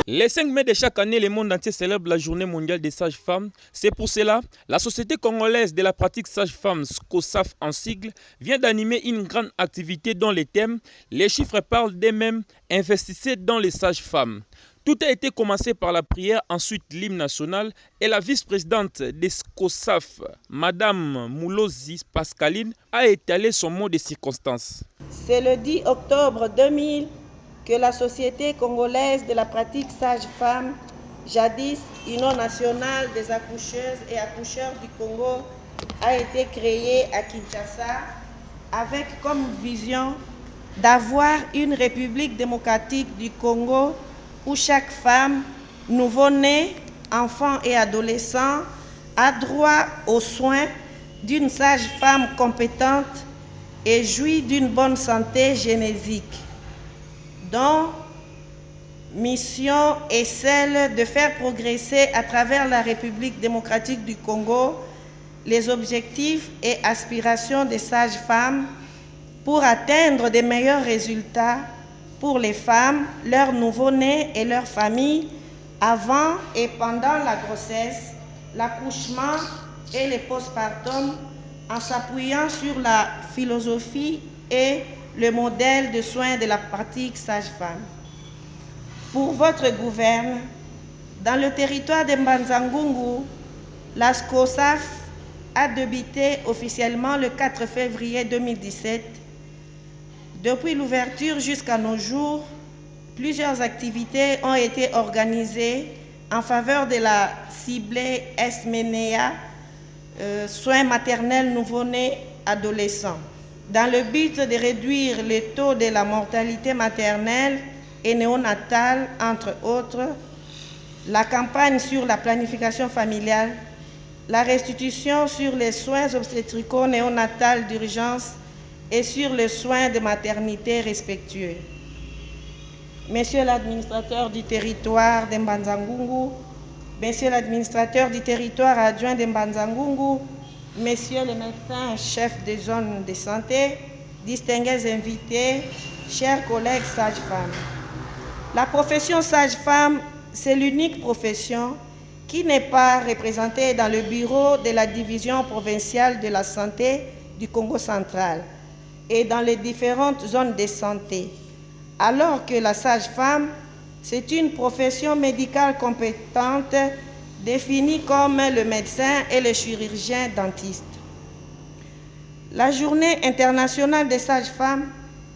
Le 5 mai de chaque année, le monde entier célèbre la journée mondiale des sages-femmes. C'est pour cela, la Société congolaise de la pratique sage-femme, SCOSAF en sigle, vient d'animer une grande activité dont les thèmes, les chiffres parlent d'eux-mêmes, investissez dans les sages-femmes. Tout a été commencé par la prière, ensuite l'hymne national et la vice-présidente des SCOSAF, Madame Moulozi Pascaline, a étalé son mot de circonstance. C'est le 10 octobre 2000 que la Société congolaise de la pratique sage-femme, jadis Union nationale des accoucheuses et accoucheurs du Congo, a été créée à Kinshasa avec comme vision d'avoir une république démocratique du Congo où chaque femme, nouveau-née, enfant et adolescent a droit aux soins d'une sage-femme compétente et jouit d'une bonne santé génésique, dont mission est celle de faire progresser à travers la République démocratique du Congo les objectifs et aspirations des sages-femmes pour atteindre de meilleurs résultats pour les femmes, leurs nouveau-nés et leurs familles avant et pendant la grossesse, l'accouchement et le postpartum, en s'appuyant sur la philosophie et le modèle de soins de la pratique sage-femme. Pour votre gouverne, dans le territoire de Mbanza-Ngungu, la SCOSAF a débuté officiellement le 4 février 2017. Depuis l'ouverture jusqu'à nos jours, plusieurs activités ont été organisées en faveur de la ciblée SMENEA, soins maternels nouveau-nés adolescents, dans le but de réduire le taux de la mortalité maternelle et néonatale, entre autres, la campagne sur la planification familiale, la restitution sur les soins obstétricaux néonatales d'urgence et sur les soins de maternité respectueux. Monsieur l'administrateur du territoire de Mbanza-Ngungu, Monsieur l'administrateur du territoire adjoint de Mbanza-Ngungu, Messieurs les médecins chefs des zones de santé, distingués invités, chers collègues sages-femmes. La profession sage-femme, c'est l'unique profession qui n'est pas représentée dans le bureau de la division provinciale de la santé du Congo central et dans les différentes zones de santé, alors que la sage-femme, c'est une profession médicale compétente définie comme le médecin et le chirurgien dentiste. La Journée internationale des sages-femmes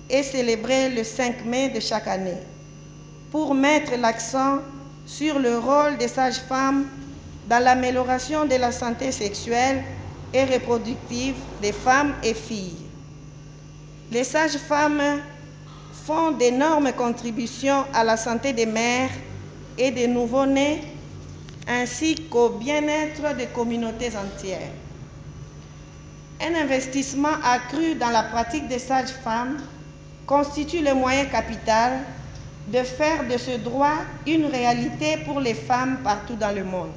est célébrée le 5 mai de chaque année pour mettre l'accent sur le rôle des sages-femmes dans l'amélioration de la santé sexuelle et reproductive des femmes et filles. Les sages-femmes font d'énormes contributions à la santé des mères et des nouveau-nés, ainsi qu'au bien-être des communautés entières. Un investissement accru dans la pratique des sages-femmes constitue le moyen capital de faire de ce droit une réalité pour les femmes partout dans le monde.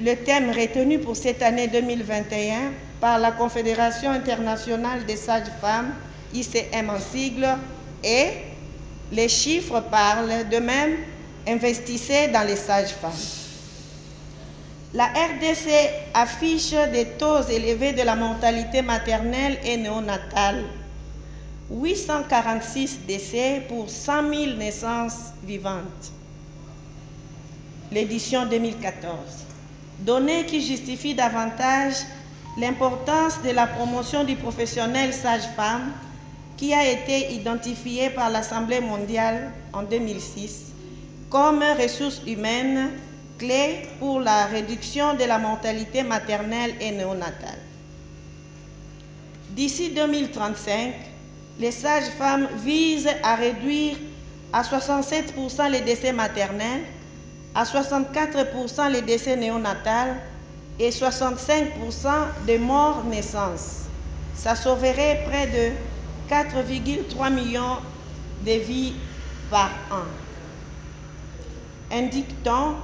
Le thème retenu pour cette année 2021 par la Confédération internationale des sages-femmes, ICM en sigle, est « Les chiffres parlent d'eux-mêmes, investissez dans les sages-femmes ». La RDC affiche des taux élevés de la mortalité maternelle et néonatale. 846 décès pour 100 000 naissances vivantes. L'édition 2014. Données qui justifient davantage l'importance de la promotion du professionnel sage-femme qui a été identifié par l'Assemblée mondiale en 2006 comme ressource humaine clé pour la réduction de la mortalité maternelle et néonatale. D'ici 2035, les sages-femmes visent à réduire à 67% les décès maternels, à 64% les décès néonatals et 65% des morts naissances. Ça sauverait près de 4,3 millions de vies par an. Indique-t-on,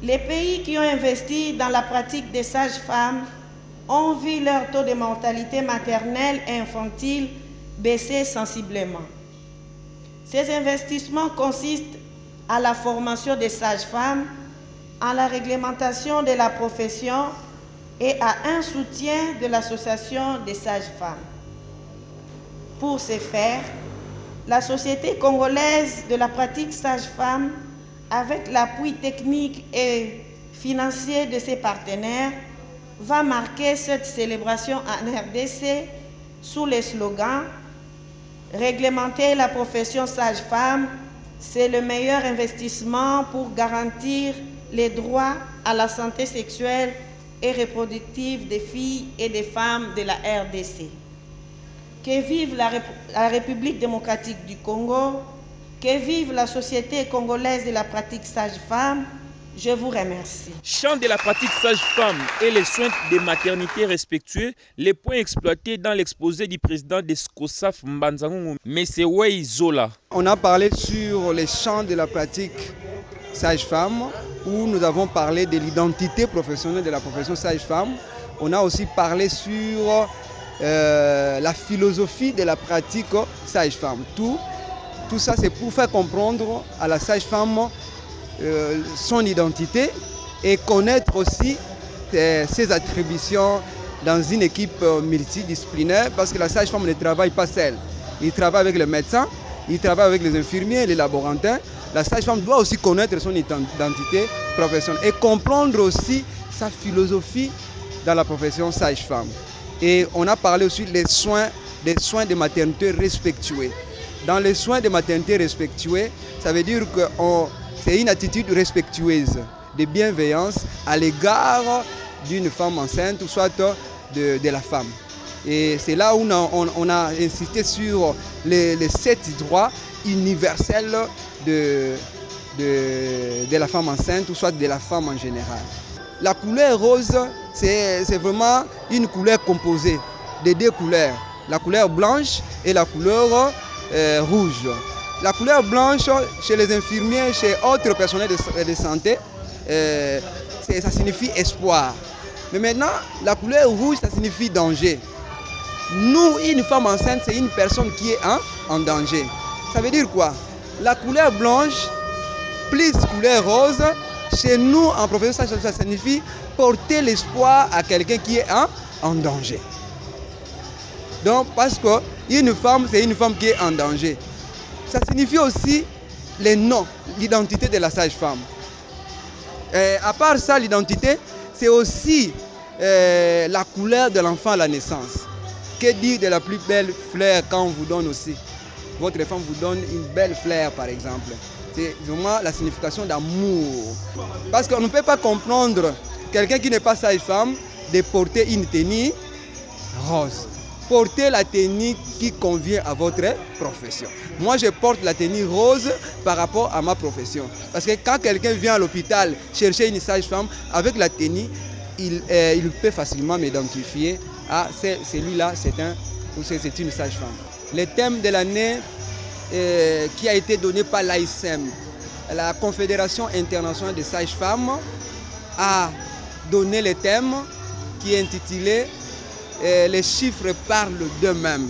les pays qui ont investi dans la pratique des sages-femmes ont vu leur taux de mortalité maternelle et infantile baisser sensiblement. Ces investissements consistent à la formation des sages-femmes, à la réglementation de la profession et à un soutien de l'association des sages-femmes. Pour ce faire, la Société congolaise de la pratique sage-femme, avec l'appui technique et financier de ses partenaires, va marquer cette célébration en RDC sous le slogan « Réglementer la profession sage-femme, c'est le meilleur investissement pour garantir les droits à la santé sexuelle et reproductive des filles et des femmes de la RDC. » Que vive la République démocratique du Congo, que vive la Société congolaise de la pratique sage-femme. Je vous remercie. Champ de la pratique sage-femme et les soins de maternité respectueux, les points exploités dans l'exposé du président de SCOSAF Mbanzangungu, M. Wei Zola. On a parlé sur les champs de la pratique sage-femme, où nous avons parlé de l'identité professionnelle de la profession sage-femme. On a aussi parlé sur la philosophie de la pratique sage-femme. Tout ça, c'est pour faire comprendre à la sage-femme son identité et connaître aussi ses attributions dans une équipe multidisciplinaire, parce que la sage-femme ne travaille pas seule. Il travaille avec les médecins, il travaille avec les infirmiers, les laborantins. La sage-femme doit aussi connaître son identité professionnelle et comprendre aussi sa philosophie dans la profession sage-femme. Et on a parlé aussi des soins de maternité respectueux. Dans les soins de maternité respectueux, ça veut dire que c'est une attitude respectueuse, de bienveillance à l'égard d'une femme enceinte ou soit de la femme. Et c'est là où on a insisté sur les 7 droits universels de la femme enceinte ou soit de la femme en général. La couleur rose, c'est vraiment une couleur composée de 2 couleurs, la couleur blanche et la couleur rouge. La couleur blanche, chez les infirmiers, chez autres personnels de santé, ça signifie espoir. Mais maintenant, la couleur rouge, ça signifie danger. Nous, une femme enceinte, c'est une personne qui est en danger. Ça veut dire quoi? La couleur blanche plus couleur rose, chez nous, en profession, ça signifie porter l'espoir à quelqu'un qui est en danger. Donc, parce qu'une femme, c'est une femme qui est en danger. Ça signifie aussi les noms, l'identité de la sage-femme. À part ça, l'identité, c'est aussi la couleur de l'enfant à la naissance. Que dire de la plus belle fleur quand on vous donne aussi? Votre femme vous donne une belle fleur, par exemple. C'est vraiment la signification d'amour. Parce qu'on ne peut pas comprendre quelqu'un qui n'est pas sage-femme de porter une tenue rose. Portez la tenue qui convient à votre profession. Moi, je porte la tenue rose par rapport à ma profession. Parce que quand quelqu'un vient à l'hôpital chercher une sage-femme, avec la tenue, il peut facilement m'identifier. Ah, celui-là, c'est une sage-femme. Le thème de l'année qui a été donné par l'AISEM, la Confédération internationale des sages-femmes, a donné le thème qui est intitulé les chiffres parlent d'eux-mêmes.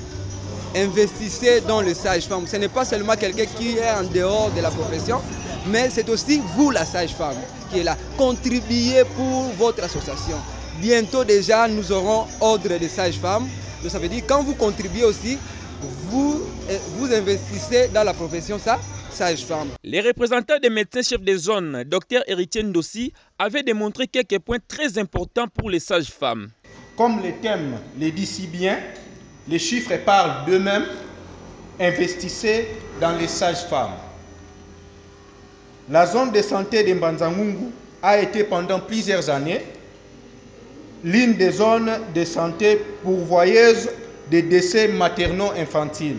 Investissez dans les sages-femmes. Ce n'est pas seulement quelqu'un qui est en dehors de la profession, mais c'est aussi vous, la sage-femme, qui est là. Contribuez pour votre association. Bientôt déjà, nous aurons ordre des sages-femmes. Donc ça veut dire quand vous contribuez aussi, vous investissez dans la profession sage-femme. Les représentants des médecins chefs de zone, Dr Héritier Ndossi, avaient démontré quelques points très importants pour les sages-femmes. Comme le thème le dit si bien, les chiffres parlent d'eux-mêmes. Investissez dans les sages-femmes. La zone de santé de Mbanza-Ngungu a été pendant plusieurs années l'une des zones de santé pourvoyeuses des décès maternaux-infantiles,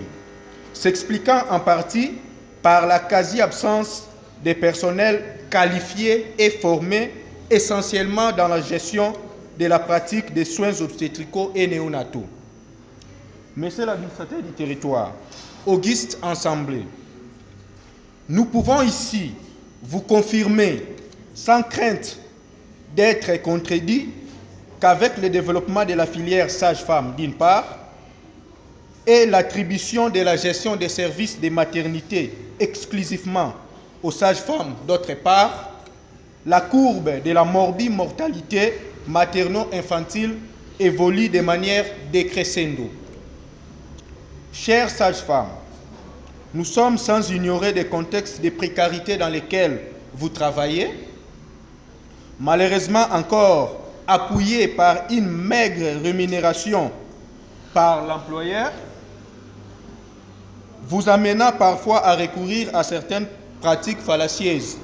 s'expliquant en partie par la quasi-absence des personnels qualifiés et formés essentiellement dans la gestion de la pratique des soins obstétricaux et néonataux. Monsieur l'administrateur du territoire, Auguste Ensemblé, nous pouvons ici vous confirmer, sans crainte d'être contredit, qu'avec le développement de la filière sage-femme d'une part et l'attribution de la gestion des services de maternité exclusivement aux sages-femmes d'autre part, la courbe de la morbimortalité materno-infantile évolue de manière décrescendo. Chères sages-femmes, nous sommes sans ignorer des contextes de précarité dans lesquels vous travaillez, malheureusement encore appuyés par une maigre rémunération par l'employeur, vous amenant parfois à recourir à certaines pratiques fallacieuses,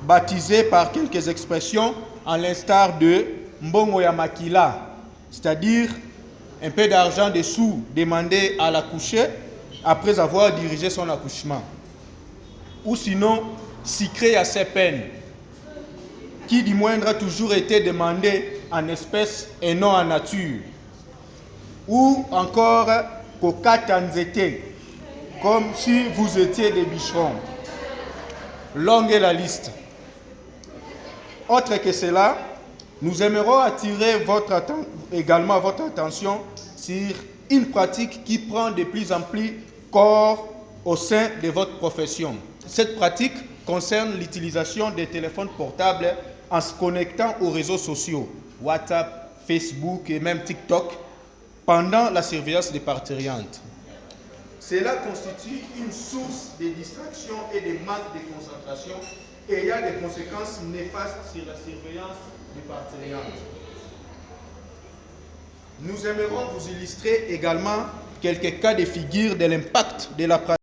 baptisées par quelques expressions à l'instar de Mbongo ya Makila, c'est-à-dire un peu d'argent dessous demandé à l'accoucher après avoir dirigé son accouchement. Ou sinon, sucré à ses peines, qui du moindre a toujours été demandé en espèces et non en nature. Ou encore Kokatanzete, comme si vous étiez des bûcherons. Longue est la liste. Autre que cela, nous aimerons attirer également votre attention sur une pratique qui prend de plus en plus corps au sein de votre profession. Cette pratique concerne l'utilisation des téléphones portables en se connectant aux réseaux sociaux, WhatsApp, Facebook et même TikTok, pendant la surveillance des parturientes. Cela constitue une source de distraction et de manque de concentration et il y a des conséquences néfastes sur la surveillance des parturientes. Nous aimerons vous illustrer également quelques cas de figure de l'impact de la pratique